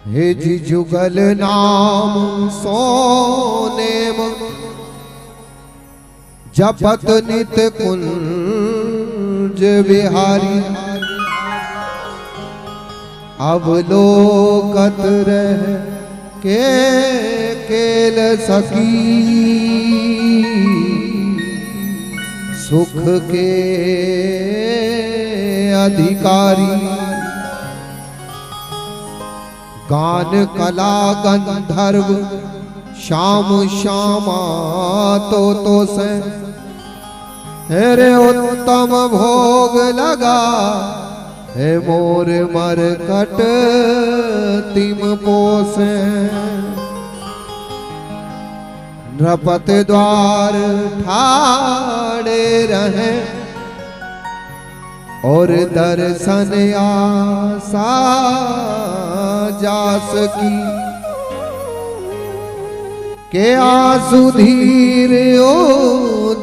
हे जी जुगल नाम सोनेम जपत नित कुंज विहारी अवलोकत रह के केल सकी सुख के अधिकारी गान कला गंधर्व श्याम श्यामा तो से हेरे उत्तम भोग लगा हे मोर मरकट तिम पोसे नृपत द्वार ठाड़े रहे और दर्शन आसा जास की के आंसू धीर ओ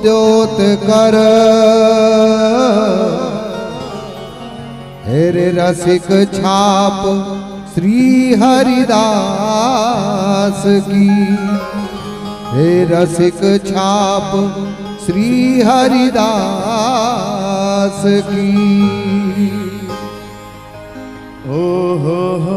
द्योत कर हेरे रसिक छाप श्री हरिदास की हे रसिक छाप श्री हरिदास की ओ हो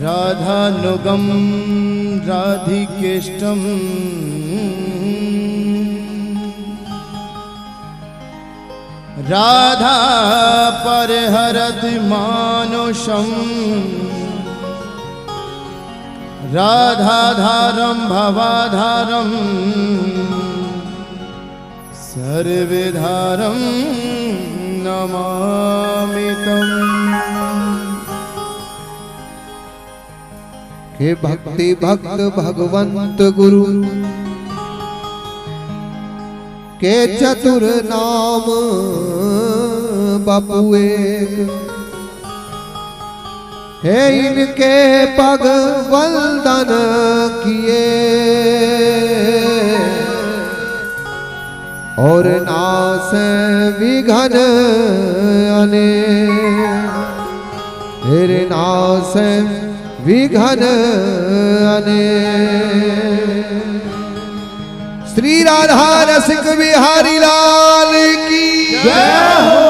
राधानुगम राधिकेष्टम राधा परहरति मानुषम राधाधारम भवाधारम सर्वधारम नमामि तम्। हे भक्ति भक्त भगवंत गुरु के चतुर नाम बपुए हे इनके पग वंदन किए और नास विघन अने हेरे नास विघन अने श्री राधा रसिक बिहारी लाल की जय हो।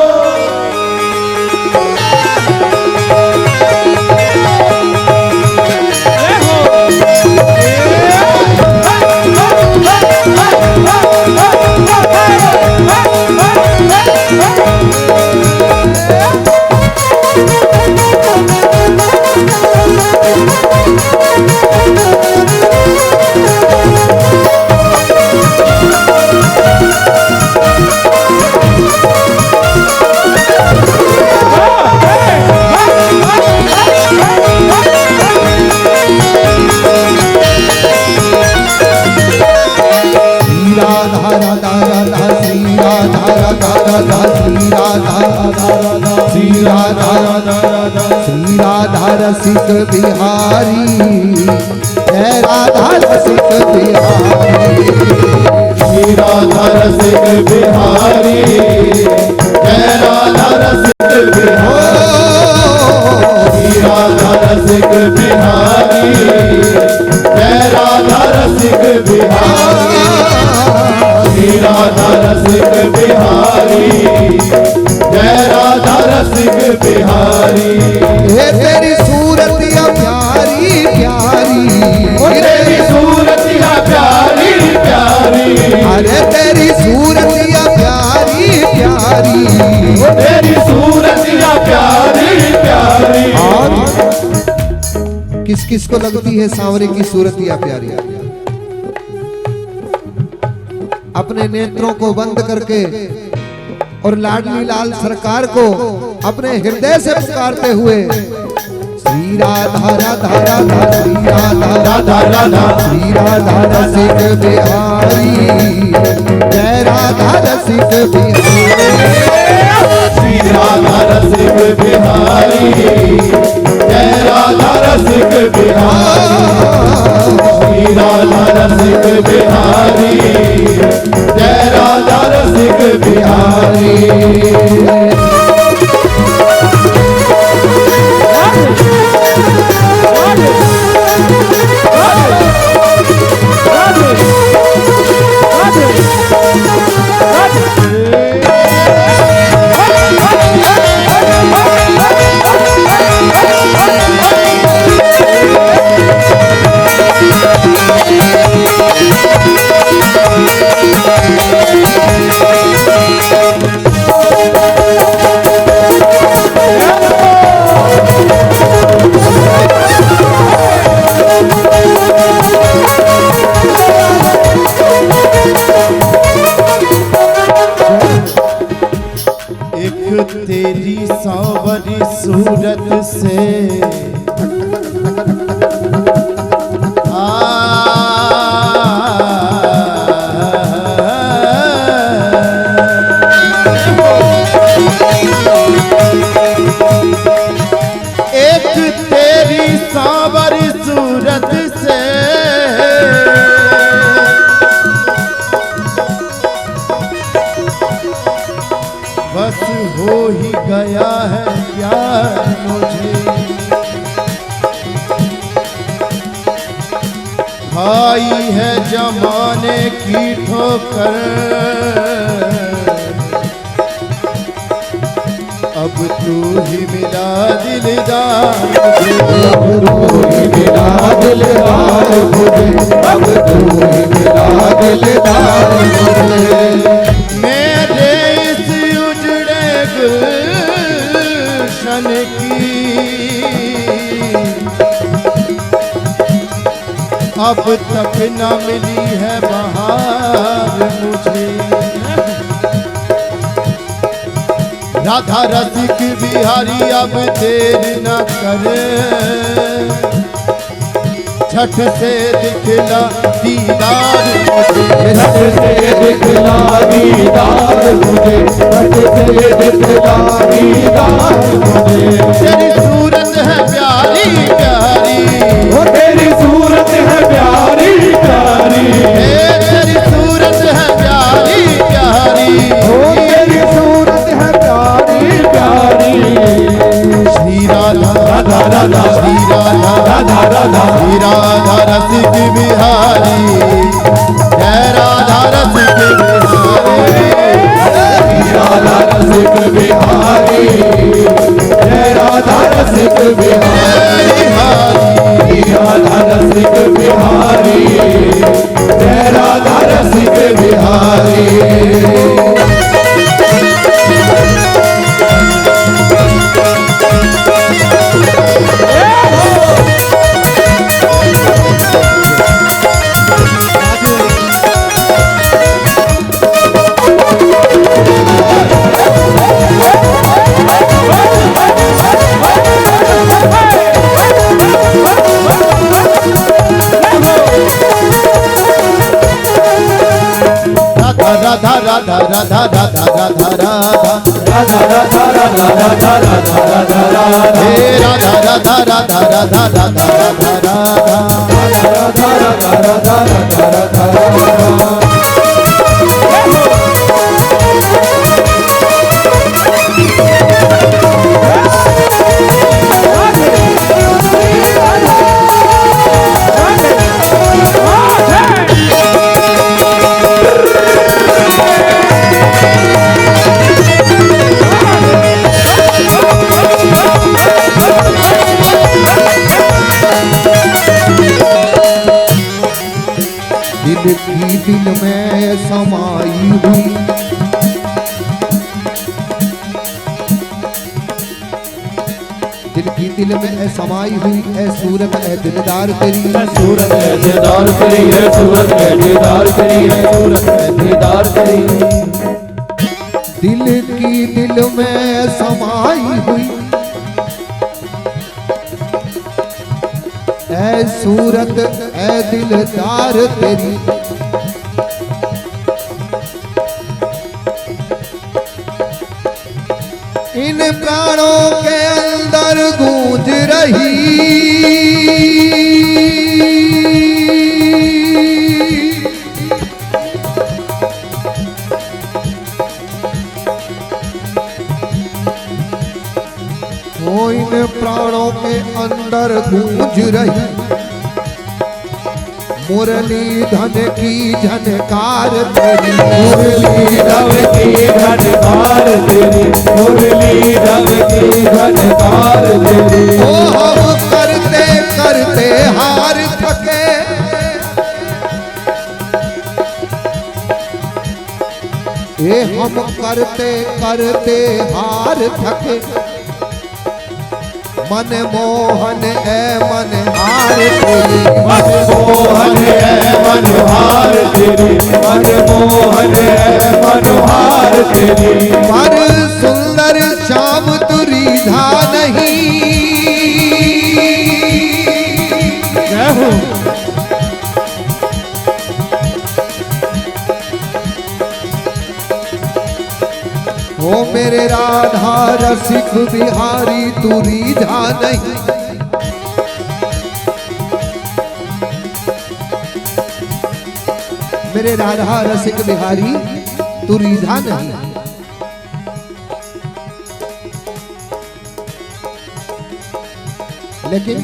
श्री राधा रसिक बिहारी जय राधा रसिक बिहारी श्री राधा रसिक बिहारी जय राधा रसिक बिहारी श्री राधा रसिक बिहारी जय राधा रसिक बिहारी श्री राधा रसिक बिहारी जय राधा रसिक बिहारी। हे तेरी सूरतिया प्यारी प्यारी तेरी सूरतिया प्यारी प्यारी अरे तेरी सूरतिया प्यारी प्यारी तेरी सूरतिया प्यारी प्यारी। और किस किस को लगती है सांवरे की सूरतिया प्यारी? अपने नेत्रों को बंद करके और लाडली लाल सरकार को अपने हृदय से पुकारते हुए श्री राधा राधा राधा श्री राधा राधा राधा श्री राधा रसिक बिहारी जय राधा रसिक बिहारी श्री राधा रसिक बिहारी रसिक बिहारी, जय राधा रसिक बिहारी। तेरी सांवरी सूरत से एक तेरी सांवरी सूरत से बस हो ही गया है प्यार मुझे। खाई है जमाने की ठोकर, अब तू ही मिला दिलदार मुझे, अब तू ही मिला दिलदार मुझे, अब तू ही मिला दिलदार मुझे। मेरे इस उजड़े गुलशन की अब तक न मिली है बहार मुझे। राधा रसिक बिहारी अब देर न करे, छठ से दिखला दीदार मुझे, छठ से दिखला दीदार मुझे, छठ से दिखला दीदार मुझे। तेरी सूरत है प्यारी प्यारी, वो तेरी सूरत है प्यारी प्यारी, तेरी सूरत है प्यारी प्यारी, वो तेरी सूरत है प्यारी प्यारी। श्री राधा राधा राधा, श्री राधा राधा राधा, श्री राधा रसिक बिहारी, जय राधा रसिक बिहारी, श्री राधा रसिक बिहारी, जय राधा रसिक बिहारी, श्री राधा रसिक बिहारी, जय राधा रसिक बिहारी। राधा राधा राधा राधा राधा राधा राधा राधा राधा राधा राधा राधा राधा, हे राधा राधा राधा राधा राधा राधा राधा, राधा राधा राधा राधा राधा राधा। दिल की दिल में समाई हुई, दिल की दिल में समाई हुई है सूरत है दिलदार तेरी, सूरत है दीदार तेरी है, सूरत है दीदार तेरी है, सूरत है दीदार तेरी। दिल की दिल में समाई हुई ऐ सूरत ऐ दिलदार तेरी, इन प्राणों के अंदर गूंज रही हो इन प्राणों के अंदर गूंज रही मुरली धन की झनकार तेरी, मुरली धन की झनकार तेरी, मुरली धन की झनकार तेरी। ओ हम करते करते हार थके, ये हम करते करते हार थके, मन मोहन ए मन हार तेरी, मन मोहन है मनोहार तेरी, मन मोहन है मनोहार तेरी। पर सुंदर श्याम तुरीधा नहीं, जय हो। ओ मेरे राधा रसिक बिहारी तुरीधा नहीं, मेरे राधा रसिक बिहारी तुरीधा नहीं। लेकिन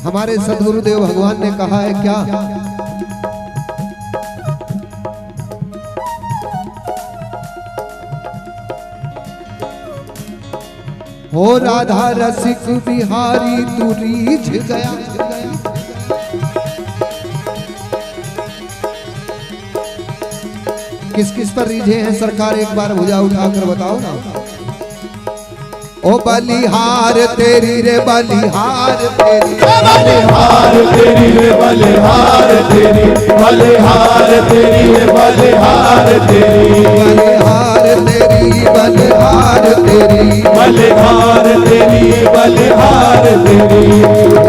हमारे सद्गुरुदेव भगवान ने कहा है क्या, हो राधा रसिक बिहारी तू रीझ गया, किस किस पर रीझे हैं सरकार, एक बार भुजा उठाकर बताओ ना। ओ बलिहार तेरी रे बलिहार तेरी, बलिहार तेरी रे बलिहार तेरी, बलिहार तेरी रे बलिहार तेरी, बलिहार तेरी बलिहार तेरी, बलिहार तेरी बलिहार तेरी।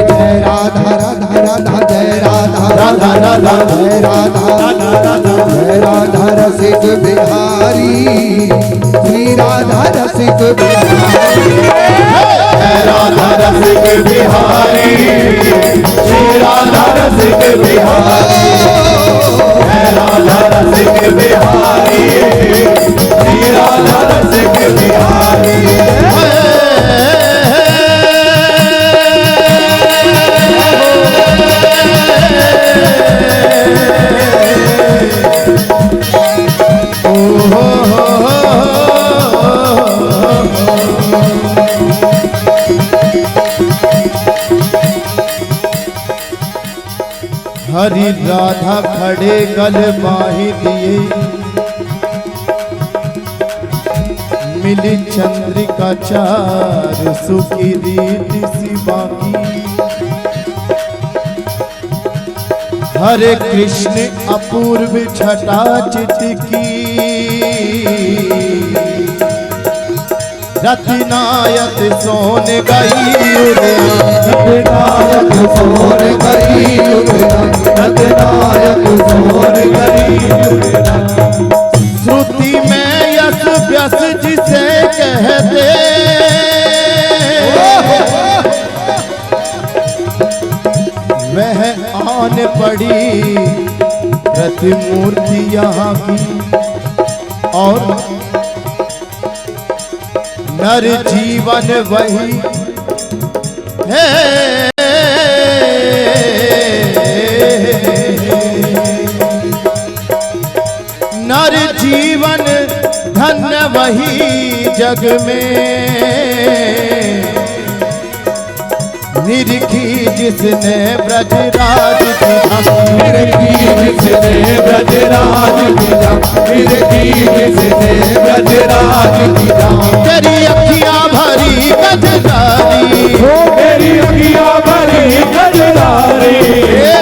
जय राधा राधा राधा जय राधा राधा राधा जय राधा जय राधा रसिक बिहारी, श्री राधा रसिक बिहारी, जय राधा रसिक बिहारी, श्री राधा रसिक बिहारी, जय राधा रसिक बिहारी, श्री राधा रसिक बिहारी। हरि राधा खड़े गल बाहि दिए, मिली चंद्रिका चार सुखी रीति सी बाकी। हरे कृष्ण अपूर्व छटा चिटकी, रत्नायत सोन गई रत्नायक सोन गई उड़न, रत्नायक सोन गई उड़न। श्रुति में यस व्यस जिसे कहते, वह आन पड़ी प्रतिमूर्ति यहाँ की। और नर जीवन वही है, नर जीवन धन्य वही जग में, निरखी जिसने ब्रजराज की धम, निरखी जिसने ब्रजराज की धम, निरखी जिसने ब्रजराज की धम। तेरी अखियां भरी गजरारी, मेरी अखियां भरी गजरारी,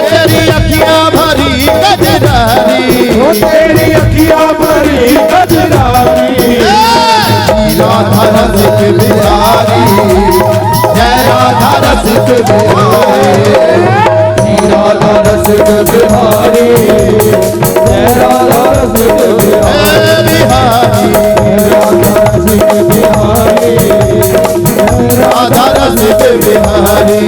तेरी अखियां भरी गजरारी, तेरी अखियां भरी गजरारी। राधा रसिक बिहारी, जय राधा रसिक बिहारी, राधा रसिक बिहारी, जय राधा रसिक बिहारी, राधा रसिक बिहारी, राधा रसिक बिहारी।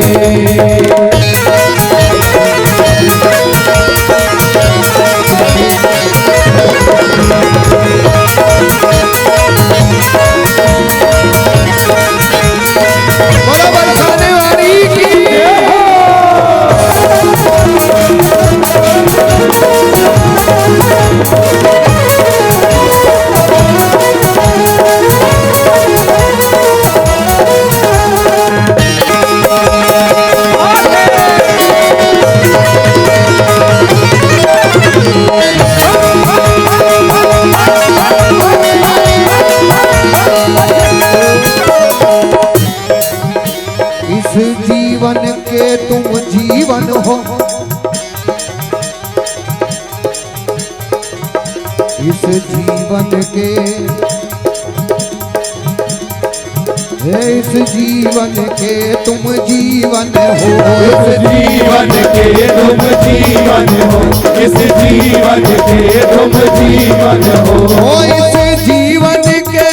जीवन के, इस जीवन के तुम जीवन हो, इस जीवन के तुम जीवन हो, इस जीवन के तुम जीवन हो, इस जीवन के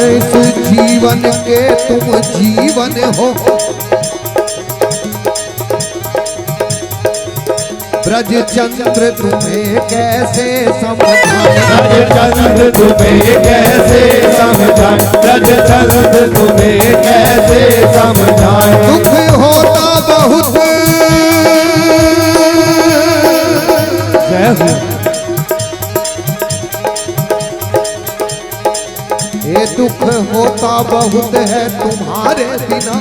इस जीवन के तुम जीवन हो। ब्रज चंद्र तुम्हें कैसे समझाए, ब्रज चंद्र तुम्हें कैसे समझाए, ब्रज चंद्र तुम्हें कैसे समझाए। दुख होता बहुत, ये दुख होता बहुत है तुम्हारे बिना,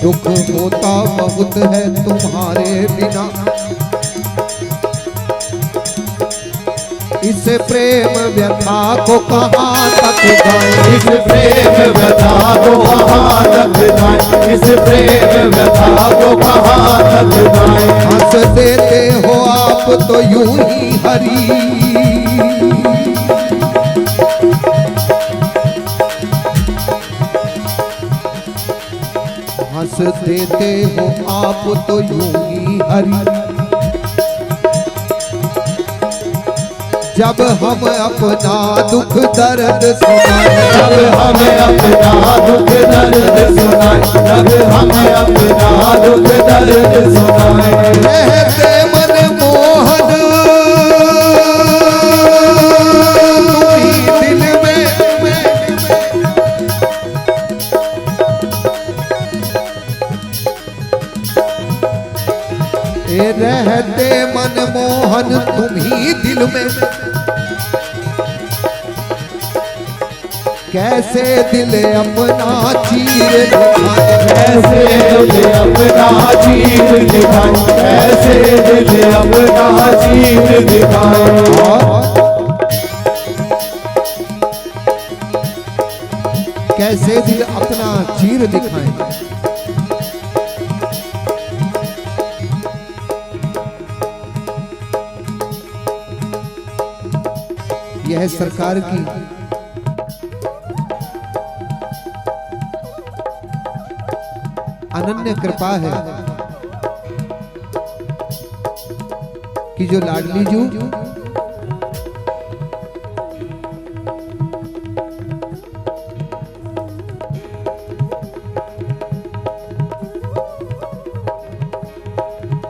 दुख होता बहुत है तुम्हारे बिना। इस प्रेम व्यथा को कहाँ तक गाएं, इस प्रेम व्यथा को कहाँ तक गाएं, इस प्रेम व्यथा को कहाँ तक गाएं। हंस देते हो आप तो यूं ही हरी, हंस देते हो आप तो यूं ही हरी। जब हम अपना दुख दर्द सुनाए, जब हमें अपना दुख दर्द सुनाए, जब हमें अपना दुख दर्द सुनाए। रहते मन मोहन तुम्ही दिल में, रहते मन मोहन तुम्ही दिल में, कैसे दिल अपना चीर दिखाए, कैसे दिल अपना चीर दिखाए, कैसे दिल अपना चीर दिखाए। कैसे दिल अपना चीर दिखाए। यह सरकार की अनन्य कृपा है कि जो लाडली जू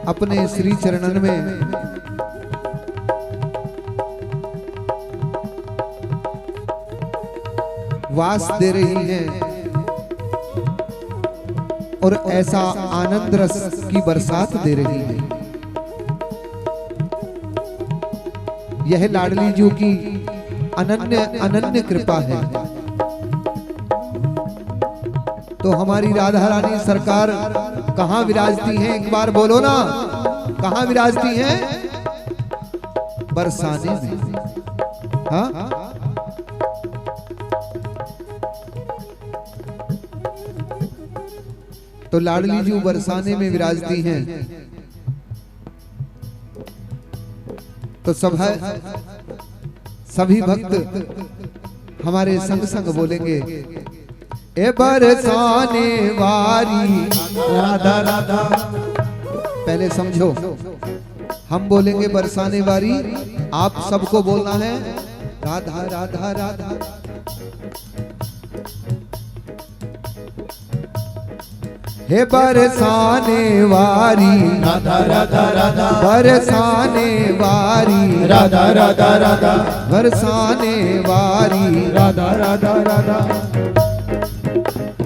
अपने श्री चरणन में वास दे रही हैं और ऐसा आनंद रस की बरसात दे रही है। यह लाडली जू की अनन्य कृपा है। तो हमारी राधा रानी सरकार कहां विराजती हैं? एक बार बोलो ना, कहां विराजती हैं? बरसाने में। हाँ, तो लाडली जू बरसाने में विराजती हैं। तो सभी भक्त हमारे संग संग बोलेंगे, ए बरसाने वारी राधा राधा। पहले समझो, हम बोलेंगे बरसाने वारी, आप सबको बोलना है राधा राधा राधा। हे बरसाने वारी राधा राधा राधा, बरसाने वारी राधा राधा राधा, बरसाने वारी राधा राधा राधा।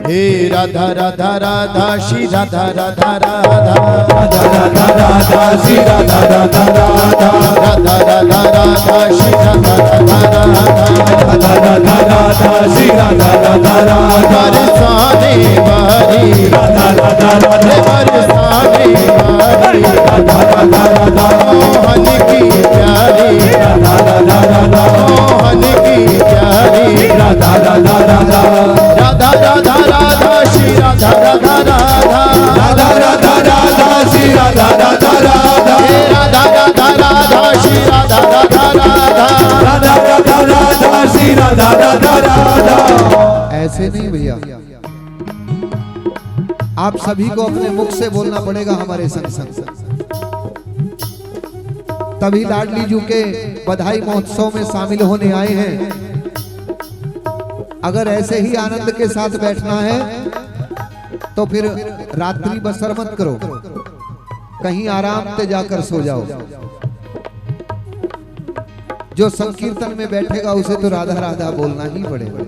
हे राधा राधा राधा श्री राधा राधा राधा, राधा राधा राधा श्री राधा राधा राधा, राधा राधा राधा श्री राधा राधा राधा, राधा राधा राधा श्री राधा राधा राधा। बरसाने वारी राधा राधा राधा, बरसाने वारी राधा राधा राधा, मोहन की प्यारी राधा राधा राधा, मोहन की प्यारी राधा राधा ऐसे नहीं भैया, आप सभी को अपने मुख से बोलना पड़ेगा हमारे संग संग, तभी लाडली जू के बधाई महोत्सव में शामिल होने आए हैं। अगर ऐसे ही आनंद के साथ बैठना है तो फिर रात्रि बसर मत करो, कहीं आराम से जाकर सो जाओ। जो संकीर्तन में बैठेगा उसे तो राधा राधा बोलना ही पड़ेगा।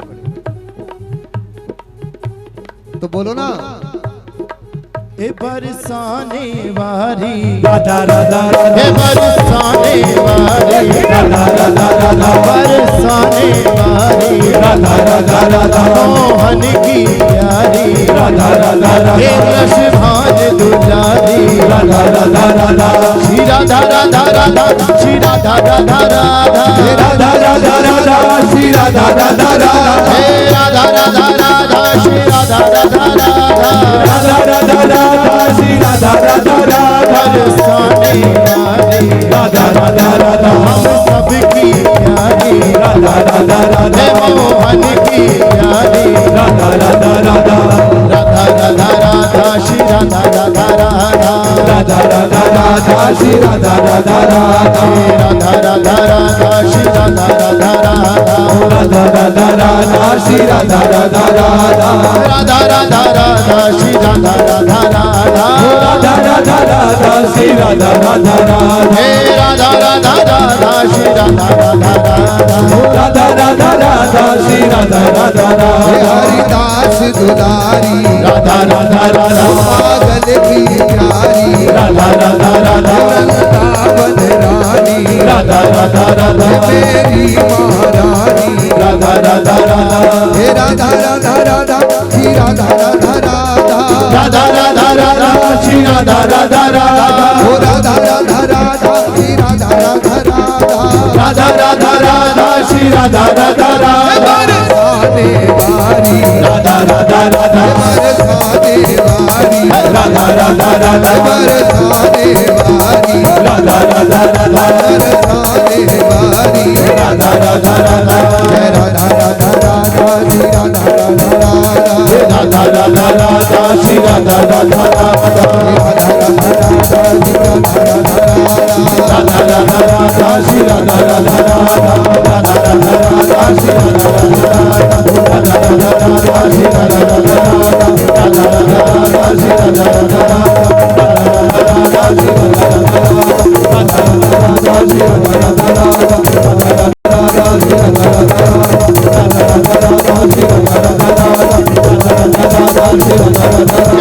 तो बोलो ना, ए बरसाने वारी राधा राधा राधा, ए बरसाने वारी राधा राधा राधा, बरसाने वारी राधा राधा राधा, मोहन की प्यारी राधा राधा हे राधा, रस भाज दुलारी राधा राधा राधा, श्री राधा राधा राधा, श्री राधा राधा राधा, हे राधा राधा राधा, श्री राधा राधा राधा, हे राधा राधा राधा, श्री राधा राधा राधा, राधा राधा राधा, श्री राधा राधा राधा, बरसाने वाली राधा राधा राधा, हम सबकी प्यारी राधा राधा राधा, हे मोहन की प्यारी राधा राधा राधा, राधा राधा राधा, श्री राधा राधा राधा, राधा राधा राधा, श्री राधा राधा राधा, राधा राधा राधा, श्री राधा राधा राधा, राधा राधा राधा, श्री राधा राधा राधा, राधा राधा राधा, श्री राधा राधा राधा, राधा राधा राधा, श्री राधा राधा राधा, हे राधा राधा राधा, श्री राधा राधा राधा, राधा राधा राधा, श्री राधा राधा हे राधा, हरिदास दुलारी राधा राधा राधा, पागल की प्यारी राधा राधा राधा, वृंदावन रानी राधा राधा राधा, मेरी महारानी राधा राधा राधा, हे राधा राधा राधा, श्री राधा राधा राधा, राधा राधा राधा, श्री राधा राधा राधा, ओ राधा राधा राधा, श्री राधा राधा राधा, राधा राधा राधा, श्री राधा राधा राधा, बरसाने वारी राधा राधा राधा, बरसाने वारी राधा राधा राधा, बरसाने वारी राधा राधा राधा, बरसाने वारी राधा राधा राधा, जय राधा राधा राधा, श्री राधा राधा राधा, राधा राधा राधा, श्री राधा राधा राधा, राधा राधा राधा, श्री राधा राधा राधा, राधा राधा राधा, श्री राधा राधा राधा, राधा राधा राधा, श्री राधा राधा राधा, राधा राधा राधा, श्री राधा राधा राधा, राधा राधा राधा, श्री राधा राधा राधा, राधा राधा राधा, श्री राधा राधा राधा, राधा राधा राधा, श्री राधा राधा राधा, राधा राधा राधा, श्री राधा राधा राधा, राधा राधा राधा, श्री राधा राधा राधा, राधा राधा राधा, श्री राधा राधा